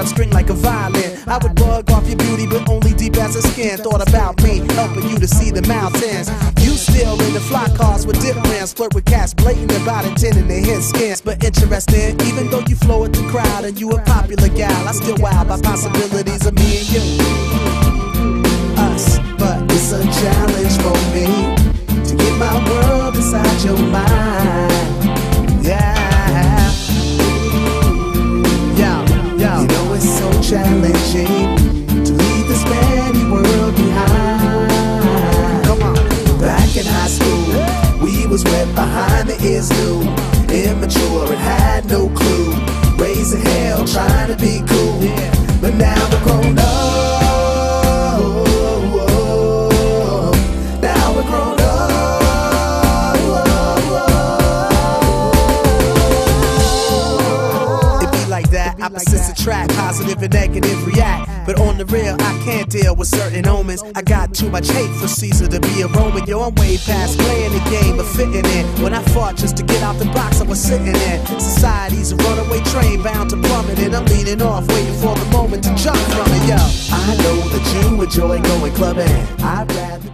string like a violin. I would bug off your beauty, but only deep as a skin. Thought about me, helping you to see the mountains. You still in the fly cars with dip rims, flirt with cats blatant about intending to hit skins. But interesting, even though you flow with the crowd and you a popular gal, I still wild by possibilities of me and you. Us, but it's a challenge for me to get my world inside your mind. Yeah. Yo. You know it's so challenging to leave this petty world behind. Come on. Back in high school, we was wet behind the ears new, immature and had no clue, raising hell trying to be cool. But now we're grown up. Now we're grown up. It be like that, opposites attract, positive and negative react. But on the real, I can't deal with certain omens. I got too much hate for Caesar to be a Roman. Yo, I'm way past playing the game of fitting in. When I fought just to get out the box I was sitting in, society's a runaway train bound to plummet, and I'm leaning off, waiting for the moment to jump from it. Yo, I know that you enjoy going clubbing. I'd rather